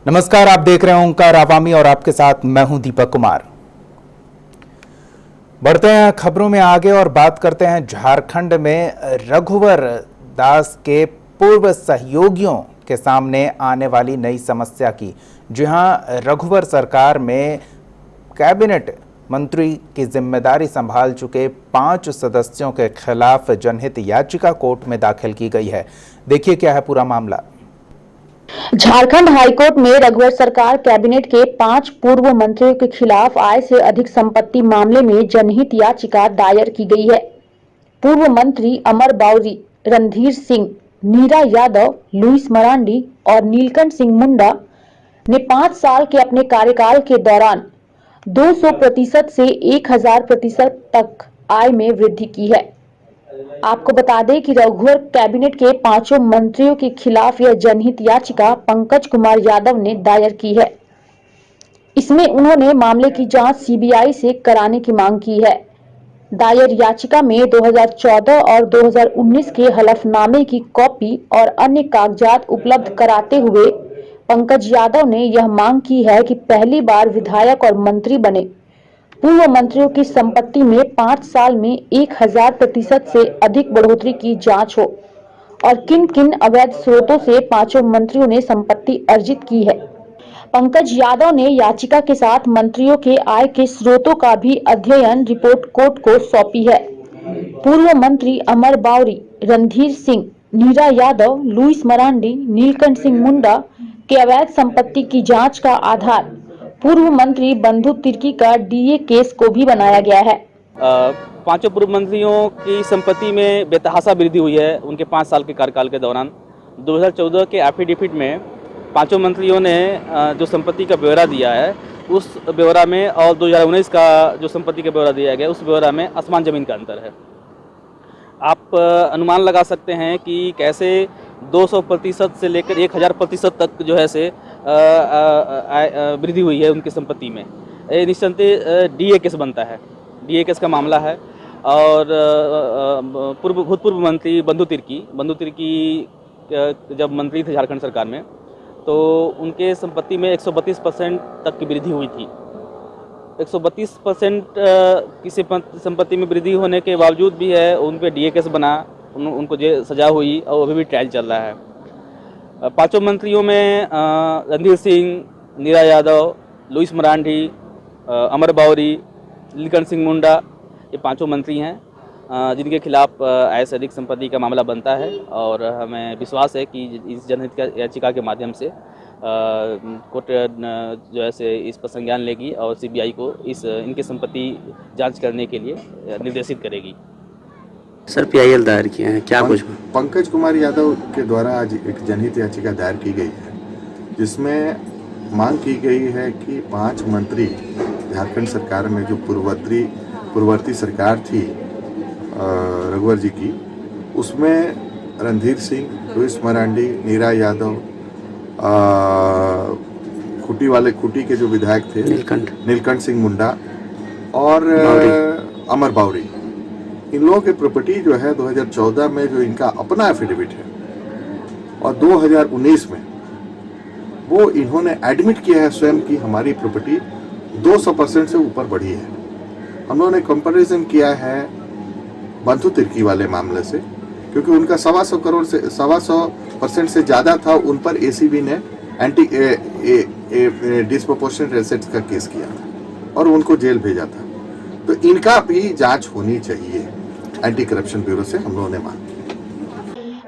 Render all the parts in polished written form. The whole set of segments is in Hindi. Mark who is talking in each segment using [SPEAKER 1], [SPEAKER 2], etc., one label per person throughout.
[SPEAKER 1] नमस्कार, आप देख रहे हैं ओंकार आवामी और आपके साथ मैं हूं दीपक कुमार। बढ़ते हैं खबरों में आगे और बात करते हैं झारखंड में रघुवर दास के पूर्व सहयोगियों के सामने आने वाली नई समस्या की। जी हां, रघुवर सरकार में कैबिनेट मंत्री की जिम्मेदारी संभाल चुके 5 सदस्यों के खिलाफ जनहित याचिका कोर्ट में दाखिल की गई है। देखिए क्या है पूरा मामला।
[SPEAKER 2] झारखंड हाईकोर्ट में रघुवर सरकार कैबिनेट के 5 पूर्व मंत्रियों के खिलाफ आय से अधिक संपत्ति मामले में जनहित याचिका दायर की गई है। पूर्व मंत्री अमर बाउरी, रणधीर सिंह, नीरा यादव, लुइस मरांडी और नीलकंठ सिंह मुंडा ने 5 साल के अपने कार्यकाल के दौरान 200% से 1000% तक आय में वृद्धि की है। आपको बता दें कि रघुवर कैबिनेट के 5 मंत्रियों के खिलाफ यह जनहित याचिका पंकज कुमार यादव ने दायर की है। इसमें उन्होंने मामले की जांच सीबीआई से कराने की मांग की है। दायर याचिका में 2014 और 2019 के हलफनामे की कॉपी और अन्य कागजात उपलब्ध कराते हुए पंकज यादव ने यह मांग की है कि पहली बार विधायक और मंत्री बने पूर्व मंत्रियों की संपत्ति में 5 साल में 1000% से अधिक बढ़ोतरी की जांच हो और किन किन अवैध स्रोतों से 5 मंत्रियों ने संपत्ति अर्जित की है। पंकज यादव ने याचिका के साथ मंत्रियों के आय के स्रोतों का भी अध्ययन रिपोर्ट कोर्ट को सौंपी है। पूर्व मंत्री अमर बाउरी, रणधीर सिंह, नीरा यादव, लुइस मरांडी, नीलकंठ सिंह मुंडा के अवैध संपत्ति की जांच का आधार पूर्व मंत्री बंधु तिर्की का डीए केस को भी बनाया गया है।
[SPEAKER 3] 5 पूर्व मंत्रियों की संपत्ति में बेतहाशा वृद्धि हुई है उनके 5 साल के कार्यकाल के दौरान। 2014 के एफिडेविट में 5 मंत्रियों ने जो संपत्ति का ब्यौरा दिया है उस ब्यौरा में और 2019 का जो संपत्ति का ब्यौरा दिया गया उस ब्यौरा में आसमान ज़मीन का अंतर है। आप अनुमान लगा सकते हैं कि कैसे 200% से लेकर 1000% तक जो है से वृद्धि हुई है उनकी संपत्ति में। ये निश्चिंत डीए केस बनता है, डीए केस का मामला है। और भूतपूर्व मंत्री बंधु तिर्की जब मंत्री थे झारखंड सरकार में तो उनके संपत्ति में 132% तक की वृद्धि हुई थी। 132% की संपत्ति में वृद्धि होने के बावजूद भी है उन पर डीए केस बना, उनको सजा हुई और अभी भी ट्रायल चल रहा है। 5 मंत्रियों में रणधीर सिंह, नीरा यादव, लुइस मरांडी, अमर बाउरी, नीलकंठ सिंह मुंडा, ये 5 मंत्री हैं जिनके खिलाफ आय से अधिक संपत्ति का मामला बनता है। और हमें विश्वास है कि इस जनहित याचिका के माध्यम से कोर्ट जो है से इस पर संज्ञान लेगी और सीबीआई को इनकी संपत्ति जांच करने के लिए निर्देशित करेगी।
[SPEAKER 4] सर, पीआईएल दायर किए हैं, क्या कुछ?
[SPEAKER 5] पंकज कुमार यादव के द्वारा आज एक जनहित याचिका दायर की गई है जिसमें मांग की गई है कि 5 मंत्री झारखंड सरकार में जो पूर्ववर्ती सरकार थी रघुवर जी की, उसमें रणधीर सिंह, लुइस मरांडी, नीरा यादव, खूंटी के जो विधायक थे नीलकंठ सिंह मुंडा और अमर बाउरी, इन लोगों की प्रॉपर्टी जो है 2014 में जो इनका अपना एफिडेविट है और 2019 में वो इन्होंने एडमिट किया है स्वयं की हमारी प्रॉपर्टी 200% से ऊपर बढ़ी है। हम लोगों ने कंपैरिजन किया है बंधु तिर्की वाले मामले से, क्योंकि उनका 125% से ज़्यादा था, उन पर एसीबी ने डिस्प्रोपोर्शनेट एसेट्स का केस किया और उनको जेल भेजा था। तो इनका भी जांच होनी चाहिए एंटी करप्शन ब्यूरो से, हम लोगों ने मांग की।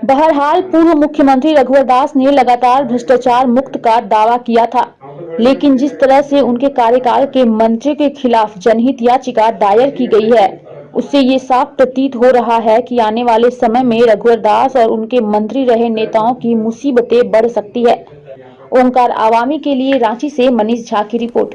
[SPEAKER 2] बहरहाल पूर्व मुख्यमंत्री रघुवर दास ने लगातार भ्रष्टाचार मुक्त का दावा किया था, लेकिन जिस तरह से उनके कार्यकाल के मंत्री के खिलाफ जनहित याचिका दायर की गई है उससे ये साफ प्रतीत हो रहा है कि आने वाले समय में रघुवर दास और उनके मंत्री रहे नेताओं की मुसीबतें बढ़ सकती है। ओंकार आवामी के लिए रांची से मनीष झा की रिपोर्ट।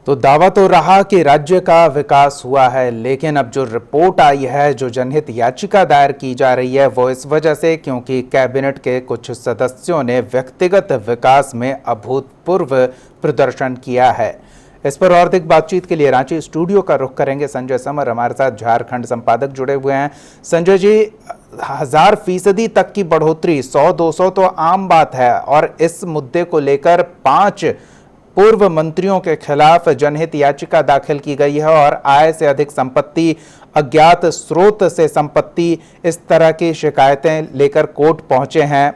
[SPEAKER 1] तो दावा तो रहा कि राज्य का विकास हुआ है, लेकिन अब जो रिपोर्ट आई है, जो जनहित याचिका दायर की जा रही है, वो इस वजह से क्योंकि कैबिनेट के कुछ सदस्यों ने व्यक्तिगत विकास में अभूतपूर्व प्रदर्शन किया है। इस पर और अधिक बातचीत के लिए रांची स्टूडियो का रुख करेंगे। संजय समर हमारे साथ झारखंड संपादक जुड़े हुए हैं। संजय जी, 1000% तक की बढ़ोतरी, 100-200 तो आम बात है, और इस मुद्दे को लेकर 5 पूर्व मंत्रियों के खिलाफ जनहित याचिका दाखिल की गई है और आय से अधिक संपत्ति, अज्ञात स्रोत से संपत्ति, इस तरह की शिकायतें लेकर कोर्ट पहुंचे हैं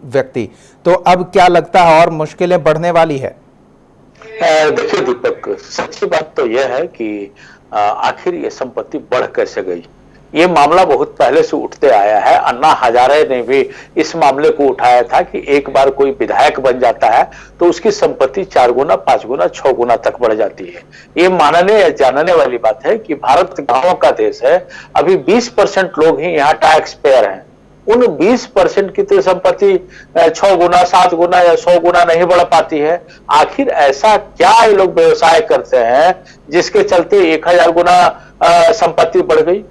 [SPEAKER 1] व्यक्ति। तो अब क्या लगता है, और मुश्किलें बढ़ने वाली है?
[SPEAKER 6] देखिए दीपक, सच्ची बात तो यह है कि आखिर ये संपत्ति बढ़ कैसे गई। ये मामला बहुत पहले से उठते आया है। अन्ना हजारे ने भी इस मामले को उठाया था कि एक बार कोई विधायक बन जाता है तो उसकी संपत्ति 4 गुना, 5 गुना, 6 गुना तक बढ़ जाती है। ये मानने या जानने वाली बात है कि भारत गांवों का देश है। अभी 20% लोग ही यहाँ टैक्स पेयर हैं। उन 20% की तो संपत्ति 6 गुना, 7 गुना या 100 गुना नहीं बढ़ पाती है। आखिर ऐसा क्या ये लोग व्यवसाय करते हैं जिसके चलते 1000 गुना संपत्ति बढ़ गई?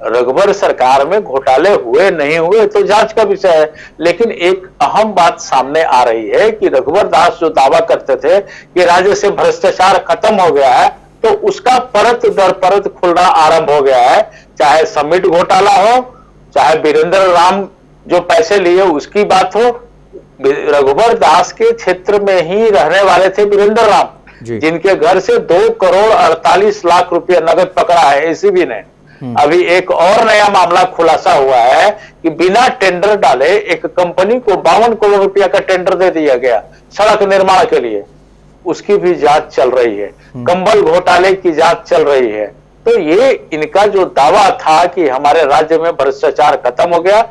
[SPEAKER 6] रघुवर सरकार में घोटाले हुए नहीं हुए तो जांच का विषय है, लेकिन एक अहम बात सामने आ रही है कि रघुवर दास जो दावा करते थे कि राज्य से भ्रष्टाचार खत्म हो गया है, तो उसका परत दर परत खुलना आरंभ हो गया है। चाहे समिट घोटाला हो, चाहे वीरेंद्र राम जो पैसे लिए उसकी बात हो। रघुवर दास के क्षेत्र में ही रहने वाले थे वीरेंद्र राम, जिनके घर से 2 करोड़ 48 लाख रुपया नगद पकड़ा है एसीबी ने। अभी एक और नया मामला खुलासा हुआ है कि बिना टेंडर डाले एक कंपनी को 52 करोड़ रुपया का टेंडर दे दिया गया सड़क निर्माण के लिए। उसकी भी जांच चल रही है। कंबल घोटाले की जांच चल रही है। तो ये इनका जो दावा था कि हमारे राज्य में भ्रष्टाचार खत्म हो गया,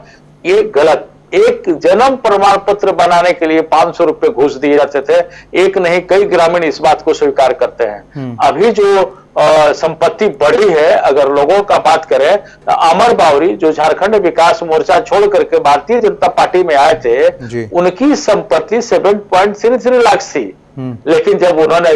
[SPEAKER 6] ये गलत। एक जन्म प्रमाण पत्र बनाने के लिए 500 रुपए घूस दिए जाते थे। एक नहीं, कई ग्रामीण इस बात को स्वीकार करते हैं। अभी जो संपत्ति बढ़ी है, अगर लोगों का बात करें तो अमर बावरी जो झारखंड विकास मोर्चा छोड़ करके भारतीय जनता पार्टी में आए थे, उनकी संपत्ति 7.33 लाख थी। लेकिन जब उन्होंने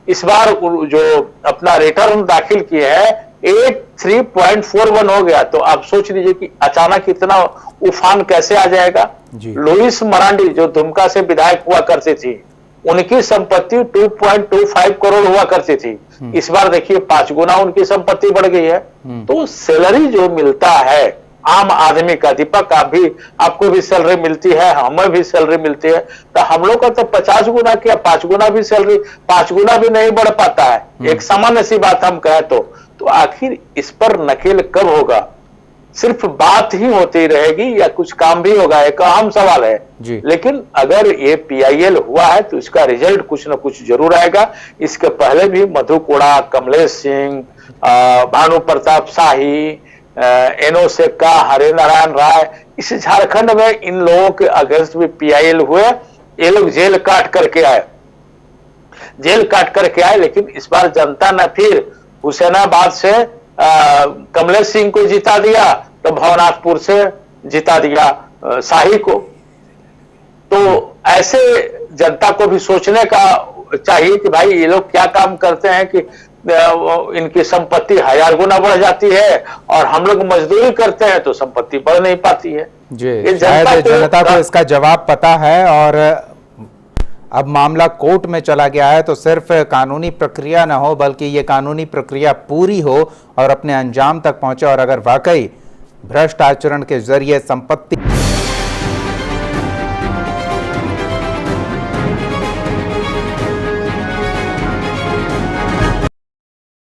[SPEAKER 6] इस बार जो अपना रिटर्न दाखिल किए हैं 83.41 हो गया। तो आप सोच लीजिए कि अचानक इतना उफान कैसे आ जाएगा। लुइस मरांडी जो दुमका से विधायक हुआ करती थी, उनकी संपत्ति 2.25 करोड़ हुआ करती थी। इस बार देखिए 5 गुना उनकी संपत्ति बढ़ गई है। तो सैलरी जो मिलता है आम आदमी का, दीपक आपको भी सैलरी मिलती है, हमें भी सैलरी मिलती है, तो हम लोग का तो 50 गुना क्या 5 गुना भी सैलरी, 5 गुना भी नहीं बढ़ पाता है। एक सामान्य सी बात हम कहें तो आखिर इस पर नकेल कब होगा? सिर्फ बात ही होती रहेगी या कुछ काम भी होगा? एक अहम सवाल है। लेकिन अगर ये PIL हुआ है तो इसका रिजल्ट कुछ ना कुछ जरूर आएगा। इसके पहले भी मधु कोड़ा, कमलेश सिंह, भानु प्रताप शाही, एनो सेक्का, हरे नारायण राय, इस झारखंड में इन लोगों के अगेंस्ट भी PIL हुए। ये लोग जेल काट करके आए, लेकिन इस बार जनता ने फिर हुसैनाबाद से कमलेश सिंह को जिता दिया, तो भवनाथपुर से जिता दिया शाही को। तो ऐसे जनता को भी सोचने का चाहिए कि भाई ये लोग क्या काम करते हैं कि इनकी संपत्ति 1000 गुना बढ़ जाती है और हम लोग मजदूरी करते हैं तो संपत्ति बढ़ नहीं पाती है।
[SPEAKER 1] जनता को इसका जवाब पता है और अब मामला कोर्ट में चला गया है, तो सिर्फ कानूनी प्रक्रिया न हो बल्कि ये कानूनी प्रक्रिया पूरी हो और अपने अंजाम तक पहुंचे, और अगर वाकई भ्रष्ट आचरण के जरिए संपत्ति